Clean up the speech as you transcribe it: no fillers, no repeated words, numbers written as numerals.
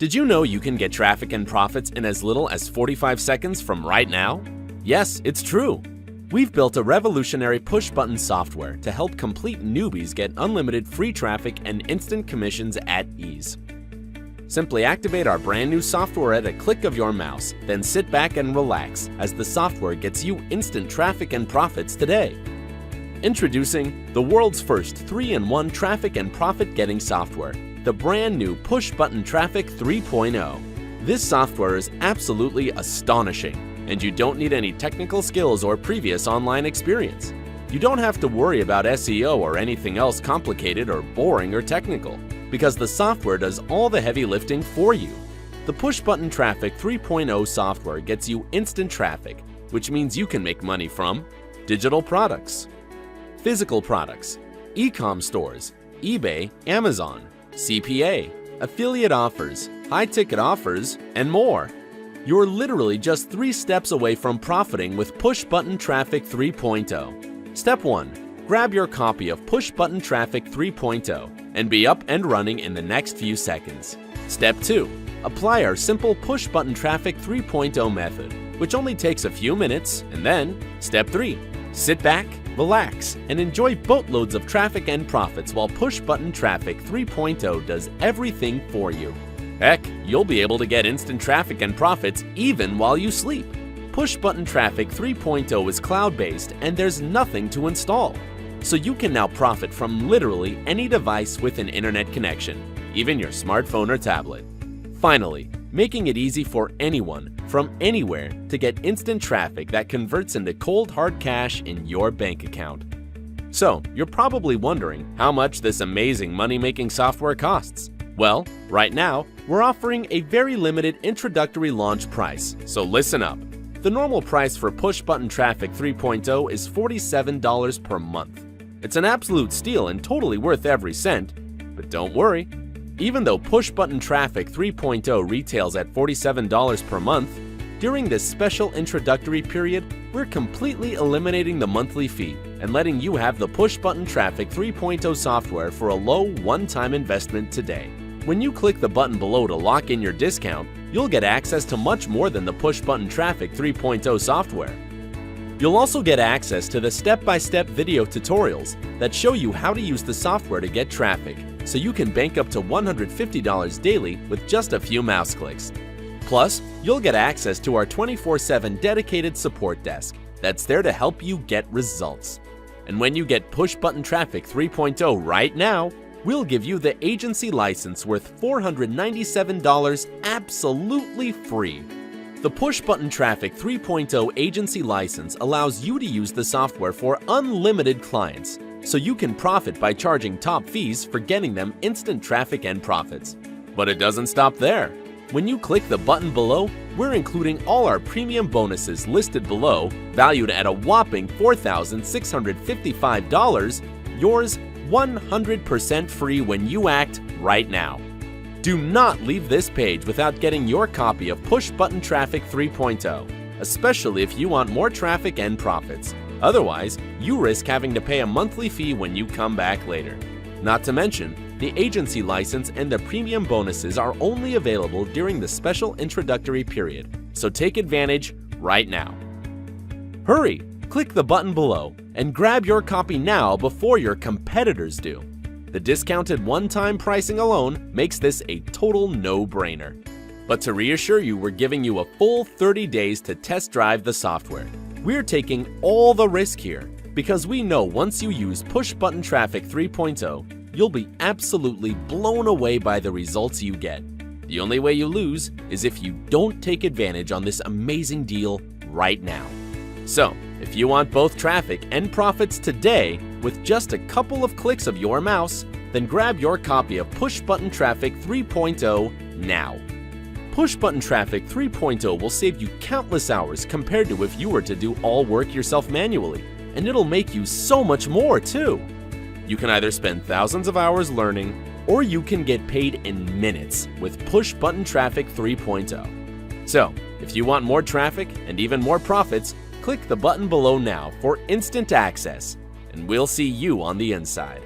Did you know you can get traffic and profits in as little as 45 seconds from right now? Yes, it's true. We've built a revolutionary push-button software to help complete newbies get unlimited free traffic and instant commissions at ease. Simply activate our brand new software at a click of your mouse, then sit back and relax as the software gets you instant traffic and profits today. Introducing the world's first 3-in-1 traffic and profit-getting software, the brand new Push-Button Traffic 3.0. This software is absolutely astonishing, and you don't need any technical skills or previous online experience. You don't have to worry about SEO or anything else complicated or boring or technical, because the software does all the heavy lifting for you. The Push-Button Traffic 3.0 software gets you instant traffic, which means you can make money from digital products, physical products, e-com stores, eBay, Amazon, CPA, affiliate offers, high-ticket offers, and more. You're literally just 3 steps away from profiting with Push-Button Traffic 3.0. Step 1. Grab your copy of Push-Button Traffic 3.0 and be up and running in the next few seconds. Step 2. Apply our simple Push-Button Traffic 3.0 method, which only takes a few minutes, and then Step 3. Sit back, relax, and enjoy boatloads of traffic and profits while Push-Button Traffic 3.0 does everything for you. Heck, you'll be able to get instant traffic and profits even while you sleep. Push-Button Traffic 3.0 is cloud-based and there's nothing to install. So you can now profit from literally any device with an internet connection, even your smartphone or tablet. Finally, making it easy for anyone from anywhere to get instant traffic that converts into cold hard cash in your bank account. So, you're probably wondering how much this amazing money-making software costs. Well, right now, we're offering a very limited introductory launch price, so listen up. The normal price for Push-Button Traffic 3.0 is $47 per month. It's an absolute steal and totally worth every cent. But don't worry. Even though Push-Button Traffic 3.0 retails at $47 per month, during this special introductory period, we're completely eliminating the monthly fee and letting you have the Push-Button Traffic 3.0 software for a low one-time investment today. When you click the button below to lock in your discount, you'll get access to much more than the Push-Button Traffic 3.0 software. You'll also get access to the step-by-step video tutorials that show you how to use the software to get traffic, so you can bank up to $150 daily with just a few mouse clicks. Plus, you'll get access to our 24/7 dedicated support desk that's there to help you get results. And when you get Push-Button Traffic 3.0 right now, we'll give you the agency license worth $497 absolutely free. The Push-Button Traffic 3.0 agency license allows you to use the software for unlimited clients, so you can profit by charging top fees for getting them instant traffic and profits. But it doesn't stop there. When you click the button below, we're including all our premium bonuses listed below, valued at a whopping $4,655, yours 100% free when you act right now. Do not leave this page without getting your copy of Push-Button Traffic 3.0, especially if you want more traffic and profits. Otherwise, you risk having to pay a monthly fee when you come back later. Not to mention, the agency license and the premium bonuses are only available during the special introductory period, so take advantage right now. Hurry! Click the button below and grab your copy now before your competitors do. The discounted one-time pricing alone makes this a total no-brainer. But to reassure you, we're giving you a full 30 days to test drive the software. We're taking all the risk here because we know once you use Push-Button Traffic 3.0, you'll be absolutely blown away by the results you get. The only way you lose is if you don't take advantage on this amazing deal right now. So, if you want both traffic and profits today with just a couple of clicks of your mouse, then grab your copy of Push-Button Traffic 3.0 now. Push-Button Traffic 3.0 will save you countless hours compared to if you were to do all work yourself manually, and it'll make you so much more too. You can either spend thousands of hours learning, or you can get paid in minutes with Push-Button Traffic 3.0. So, if you want more traffic and even more profits, click the button below now for instant access, and we'll see you on the inside.